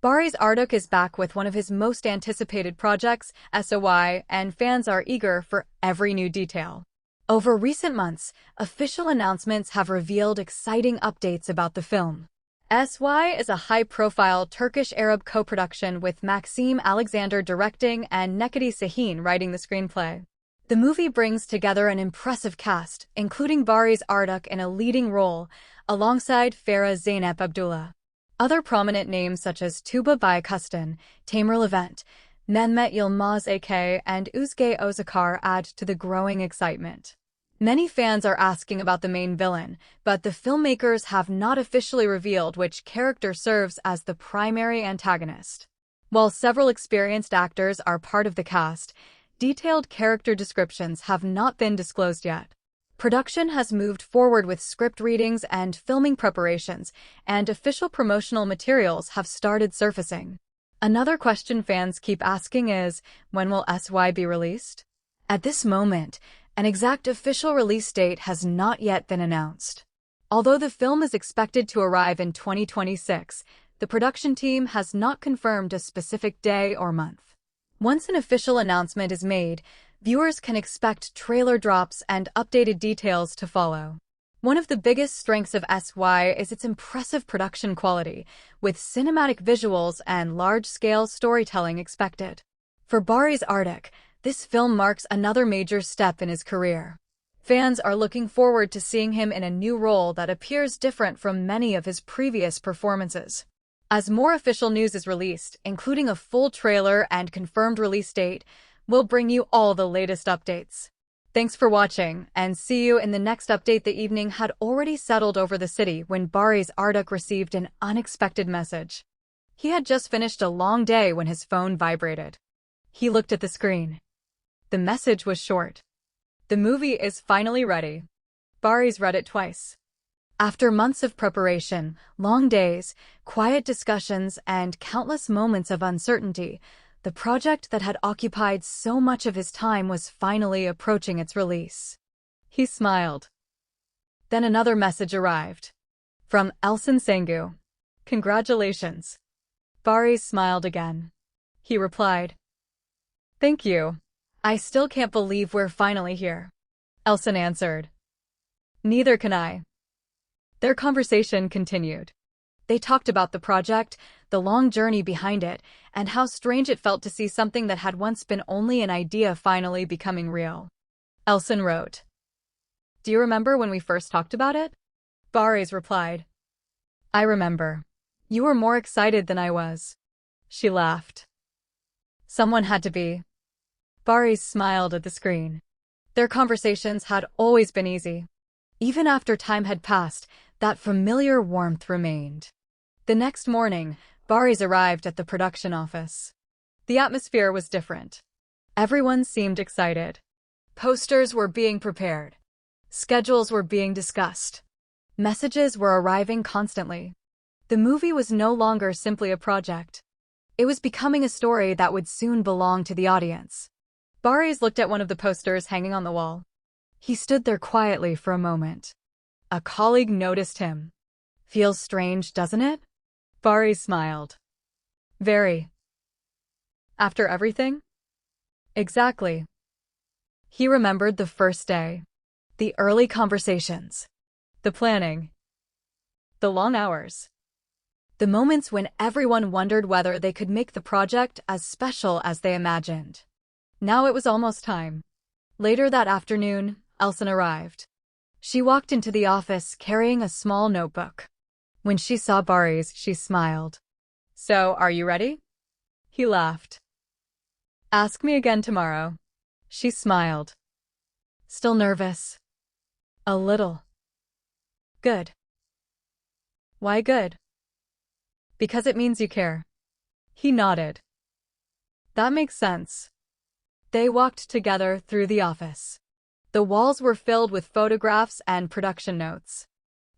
Barış Arduç is back with one of his most anticipated projects, SOY, and fans are eager for every new detail. Over recent months, official announcements have revealed exciting updates about the film. SY is a high-profile Turkish-Arab co-production with Maxim Alexander directing and Nekati Sahin writing the screenplay. The movie brings together an impressive cast, including Barış Arduç in a leading role, alongside Farah Zeynep Abdullah. Other prominent names such as Tuba Bayakustun, Tamer Levent, Mehmet Yılmaz AK, and Özge Özakar add to the growing excitement. Many fans are asking about the main villain, but the filmmakers have not officially revealed which character serves as the primary antagonist. While several experienced actors are part of the cast, detailed character descriptions have not been disclosed yet. Production has moved forward with script readings and filming preparations, and official promotional materials have started surfacing. Another question fans keep asking is, when will SY be released? At this moment, an exact official release date has not yet been announced. Although the film is expected to arrive in 2026, the production team has not confirmed a specific day or month. Once an official announcement is made, viewers can expect trailer drops and updated details to follow. One of the biggest strengths of SY is its impressive production quality, with cinematic visuals and large-scale storytelling expected. For Barış Arduç, this film marks another major step in his career. Fans are looking forward to seeing him in a new role that appears different from many of his previous performances. As more official news is released, including a full trailer and confirmed release date, we'll bring you all the latest updates. Thanks for watching, and see you in the next update. The evening had already settled over the city when Barış Arduç received an unexpected message. He had just finished a long day when his phone vibrated. He looked at the screen. The message was short. The movie is finally ready. Barış read it twice. After months of preparation, long days, quiet discussions, and countless moments of uncertainty, the project that had occupied so much of his time was finally approaching its release. He smiled. Then another message arrived. From Elçin Sengu. Congratulations. Barış smiled again. He replied, "Thank you. I still can't believe we're finally here." Elçin answered, "Neither can I." Their conversation continued. They talked about the project, the long journey behind it, and how strange it felt to see something that had once been only an idea finally becoming real. Elçin wrote, "Do you remember when we first talked about it?" Barış replied, "I remember. You were more excited than I was." She laughed. "Someone had to be." Barış smiled at the screen. Their conversations had always been easy. Even after time had passed, that familiar warmth remained. The next morning, Barış arrived at the production office. The atmosphere was different. Everyone seemed excited. Posters were being prepared. Schedules were being discussed. Messages were arriving constantly. The movie was no longer simply a project. It was becoming a story that would soon belong to the audience. Barış looked at one of the posters hanging on the wall. He stood there quietly for a moment. A colleague noticed him. "Feels strange, doesn't it?" Barış smiled. "Very." "After everything?" "Exactly." He remembered the first day. The early conversations. The planning. The long hours. The moments when everyone wondered whether they could make the project as special as they imagined. Now it was almost time. Later that afternoon, Elçin arrived. She walked into the office carrying a small notebook. When she saw Barış, she smiled. "So, are you ready?" He laughed. "Ask me again tomorrow." She smiled. "Still nervous?" "A little." "Good." "Why good?" "Because it means you care." He nodded. "That makes sense." They walked together through the office. The walls were filled with photographs and production notes.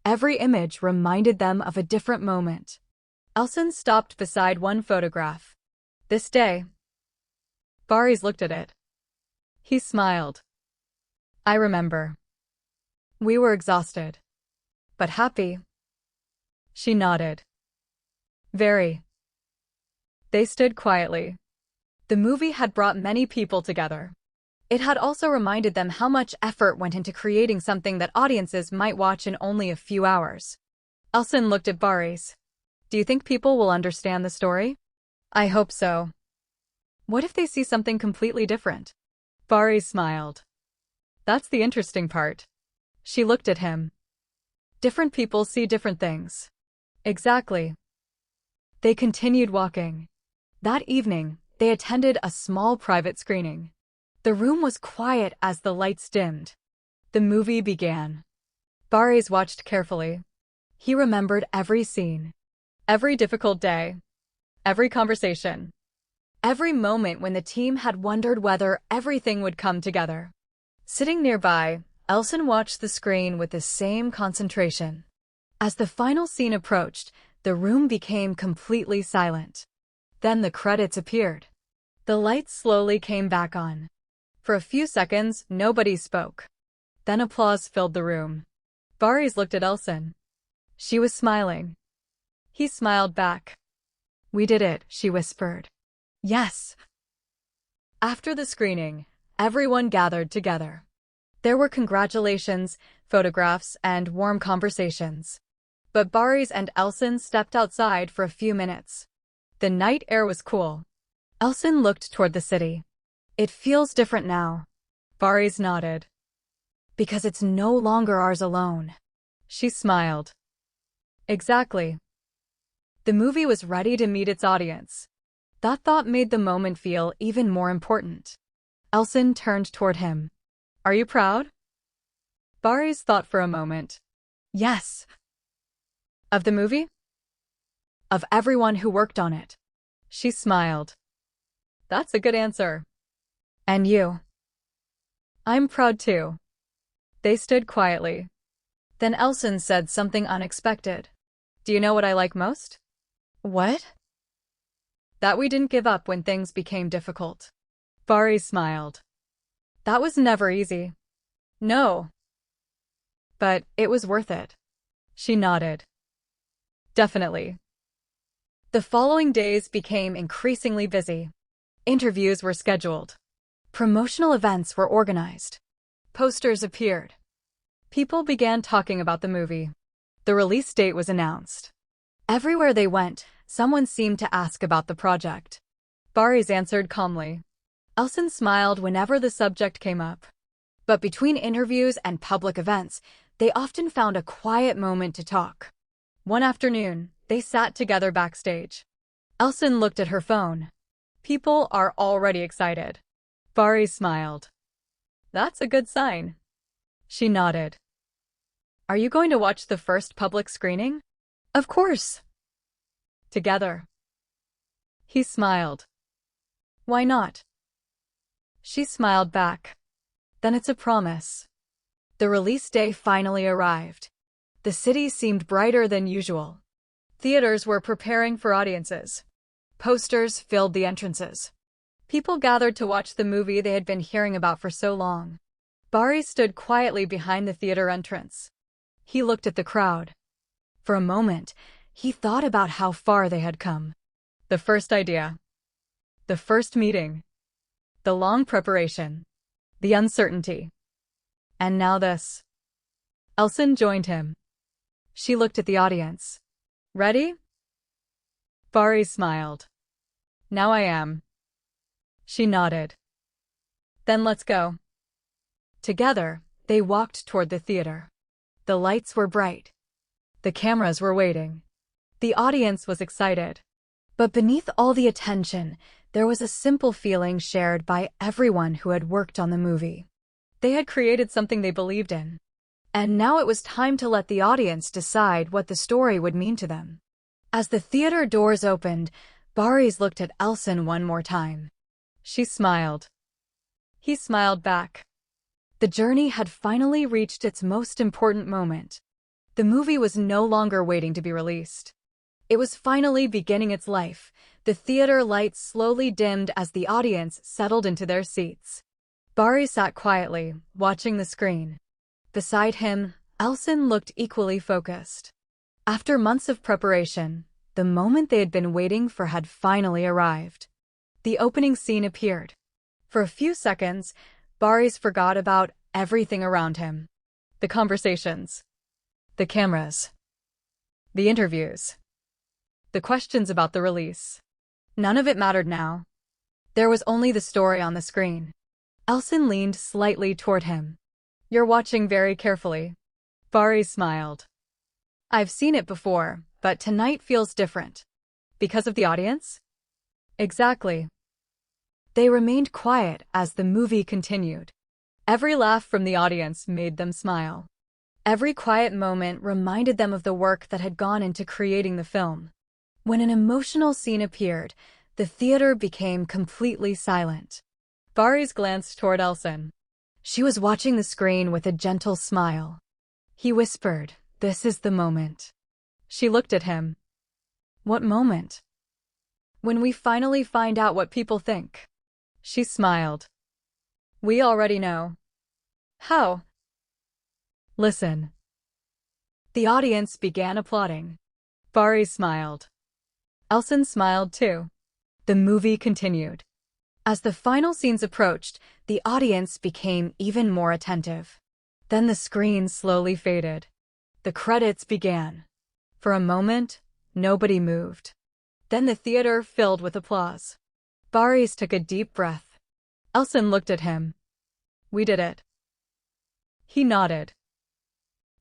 Every image reminded them of a different moment. Elçin stopped beside one photograph. "This day." Barış looked at it. He smiled. "I remember. We were exhausted. But happy." She nodded. "Very." They stood quietly. The movie had brought many people together. It had also reminded them how much effort went into creating something that audiences might watch in only a few hours. Elson looked at Barış. Do you think people will understand the story? I hope so. What if they see something completely different? Barış smiled. That's the interesting part. She looked at him. Different people see different things. Exactly. They continued walking. That evening, they attended a small private screening. The room was quiet as the lights dimmed. The movie began. Barış watched carefully. He remembered every scene, every difficult day, every conversation, every moment when the team had wondered whether everything would come together. Sitting nearby, Elson watched the screen with the same concentration. As the final scene approached, the room became completely silent. Then the credits appeared. The lights slowly came back on. For a few seconds, nobody spoke. Then applause filled the room. Barış looked at Elson. She was smiling. He smiled back. We did it, she whispered. Yes. After the screening, everyone gathered together. There were congratulations, photographs, and warm conversations. But Barış and Elson stepped outside for a few minutes. The night air was cool. Elson looked toward the city. It feels different now. Barış nodded. Because it's no longer ours alone. She smiled. Exactly. The movie was ready to meet its audience. That thought made the moment feel even more important. Elson turned toward him. Are you proud? Barış thought for a moment. Yes. Of the movie? Of everyone who worked on it. She smiled. That's a good answer. And you? I'm proud too. They stood quietly. Then Elson said something unexpected. Do you know what I like most? What? That we didn't give up when things became difficult. Barış smiled. That was never easy. No. But it was worth it. She nodded. Definitely. The following days became increasingly busy. Interviews were scheduled. Promotional events were organized. Posters appeared. People began talking about the movie. The release date was announced. Everywhere they went, someone seemed to ask about the project. Barış answered calmly. Elson smiled whenever the subject came up. But between interviews and public events, they often found a quiet moment to talk. One afternoon, they sat together backstage. Elson looked at her phone. People are already excited. Barış smiled. That's a good sign. She nodded. Are you going to watch the first public screening? Of course. Together. He smiled. Why not? She smiled back. Then it's a promise. The release day finally arrived. The city seemed brighter than usual. Theaters were preparing for audiences. Posters filled the entrances. People gathered to watch the movie they had been hearing about for so long. Barış stood quietly behind the theater entrance. He looked at the crowd. For a moment, he thought about how far they had come. The first idea. The first meeting. The long preparation. The uncertainty. And now this. Elson joined him. She looked at the audience. Ready? Barış smiled. Now I am. She nodded. Then let's go. Together, they walked toward the theater. The lights were bright. The cameras were waiting. The audience was excited. But beneath all the attention, there was a simple feeling shared by everyone who had worked on the movie. They had created something they believed in. And now it was time to let the audience decide what the story would mean to them. As the theater doors opened, Barış looked at Elson one more time. She smiled. He smiled back. The journey had finally reached its most important moment. The movie was no longer waiting to be released. It was finally beginning its life. The theater lights slowly dimmed as the audience settled into their seats. Barış sat quietly, watching the screen. Beside him, Elson looked equally focused. After months of preparation, The moment they had been waiting for had finally arrived. The opening scene appeared. For a few seconds, Barış forgot about everything around him. The conversations, the cameras, the interviews, the questions about the release. None of it mattered now. There was only the story on the screen. Elson leaned slightly toward him. "You're watching very carefully." Barış smiled. "I've seen it before, but tonight feels different." "Because of the audience?" "Exactly." They remained quiet as the movie continued. Every laugh from the audience made them smile. Every quiet moment reminded them of the work that had gone into creating the film. When an emotional scene appeared, the theater became completely silent. Barış glanced toward Elson. She was watching the screen with a gentle smile. He whispered, "This is the moment." She looked at him. "What moment?" "When we finally find out what people think." She smiled. "We already know." "How?" "Listen." The audience began applauding. Barış smiled. Elson smiled too. The movie continued. As the final scenes approached, the audience became even more attentive. Then the screen slowly faded. The credits began. For a moment, nobody moved. Then the theater filled with applause. Barış took a deep breath. Elson looked at him. "We did it." He nodded.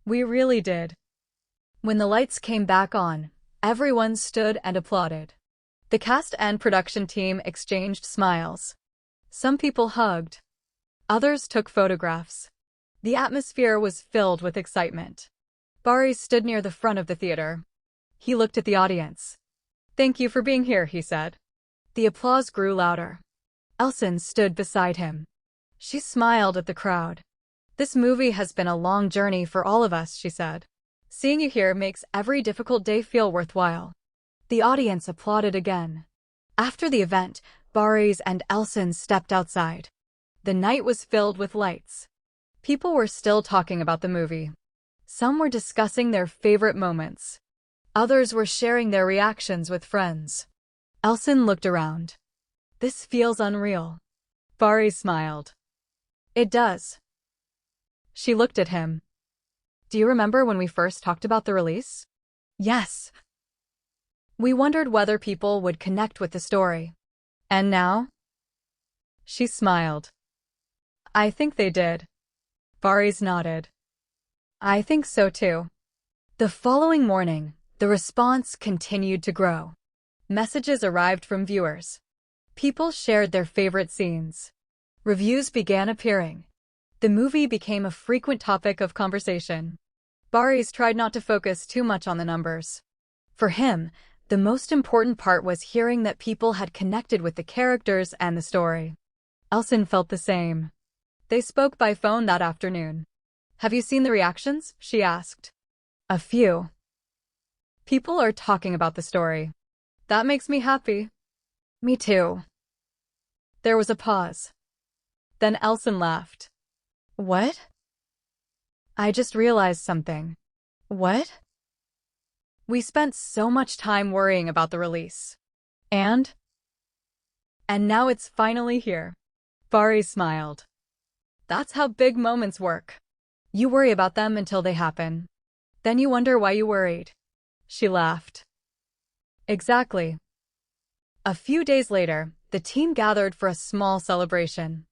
"We really did." When the lights came back on, everyone stood and applauded. The cast and production team exchanged smiles. Some people hugged. Others took photographs. The atmosphere was filled with excitement. Barış stood near the front of the theater. He looked at the audience. "Thank you for being here," he said. The applause grew louder. Elson stood beside him. She smiled at the crowd. "This movie has been a long journey for all of us," she said. "Seeing you here makes every difficult day feel worthwhile." The audience applauded again. After the event, Barış and Elson stepped outside. The night was filled with lights. People were still talking about the movie. Some were discussing their favorite moments. Others were sharing their reactions with friends. Elson looked around. "This feels unreal." Barış smiled. "It does." She looked at him. "Do you remember when we first talked about the release?" "Yes." "We wondered whether people would connect with the story. And now?" She smiled. "I think they did." Barış nodded. "I think so too." The following morning, the response continued to grow. Messages arrived from viewers. People shared their favorite scenes. Reviews began appearing. The movie became a frequent topic of conversation. Barış tried not to focus too much on the numbers. For him, the most important part was hearing that people had connected with the characters and the story. Elson felt the same. They spoke by phone that afternoon. "Have you seen the reactions?" she asked. "A few." "People are talking about the story." "That makes me happy." "Me too." There was a pause. Then Elson laughed. "What?" "I just realized something." "What?" "We spent so much time worrying about the release. And now it's finally here." Barış smiled. "That's how big moments work. You worry about them until they happen. Then you wonder why you worried." She laughed. "Exactly." A few days later, the team gathered for a small celebration.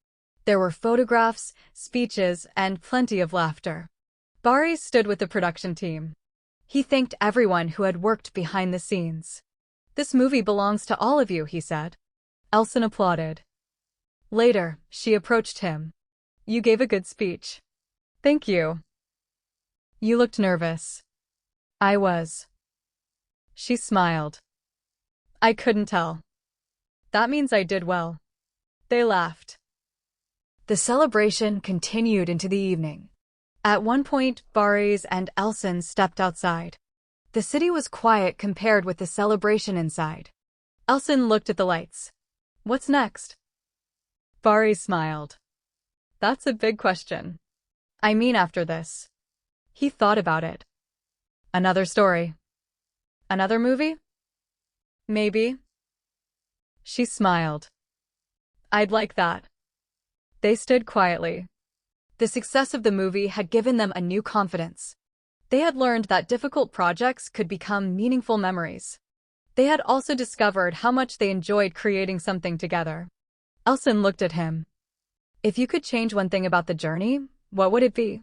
There were photographs, speeches, and plenty of laughter. Barış stood with the production team. He thanked everyone who had worked behind the scenes. "This movie belongs to all of you," he said. Elson applauded. Later, she approached him. "You gave a good speech." "Thank you." "You looked nervous." "I was." She smiled. "I couldn't tell." "That means I did well." They laughed. The celebration continued into the evening. At one point, Barış and Elson stepped outside. The city was quiet compared with the celebration inside. Elson looked at the lights. "What's next?" Barış smiled. "That's a big question." "I mean after this." He thought about it. "Another story." "Another movie?" Maybe. She smiled. I'd like that. They stood quietly. The success of the movie had given them a new confidence. They had learned that difficult projects could become meaningful memories. They had also discovered how much they enjoyed creating something together. Elson looked at him. If you could change one thing about the journey, what would it be?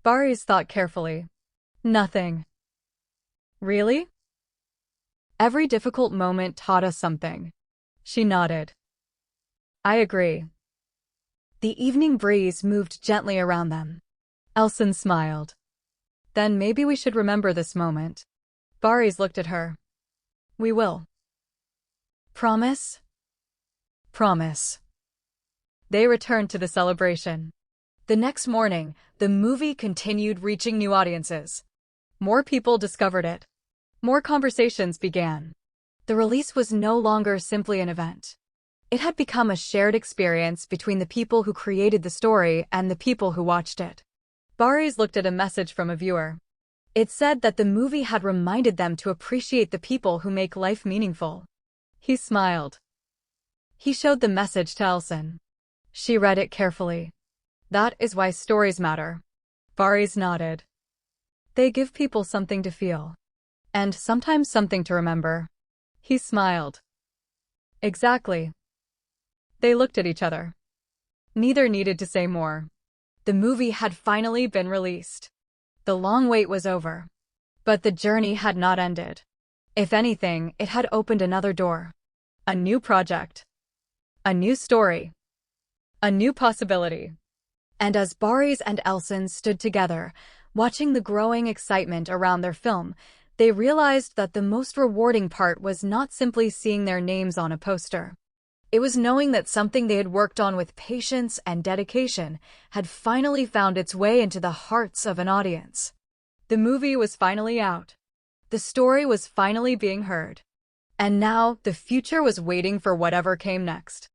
Barış thought carefully. Nothing. Really? Every difficult moment taught us something. She nodded. I agree. The evening breeze moved gently around them. Elson smiled. Then maybe we should remember this moment. Barış looked at her. We will. Promise? Promise. They returned to the celebration. The next morning, the movie continued reaching new audiences. More people discovered it. More conversations began. The release was no longer simply an event. It had become a shared experience between the people who created the story and the people who watched it. Barış looked at a message from a viewer. It said that the movie had reminded them to appreciate the people who make life meaningful. He smiled. He showed the message to Elson. She read it carefully. That is why stories matter. Barış nodded. They give people something to feel. And sometimes something to remember. He smiled. Exactly. They looked at each other. Neither needed to say more. The movie had finally been released. The long wait was over. But the journey had not ended. If anything, it had opened another door. A new project. A new story. A new possibility. And as Barış and Elson stood together, watching the growing excitement around their film, they realized that the most rewarding part was not simply seeing their names on a poster. It was knowing that something they had worked on with patience and dedication had finally found its way into the hearts of an audience. The movie was finally out. The story was finally being heard. And now, the future was waiting for whatever came next.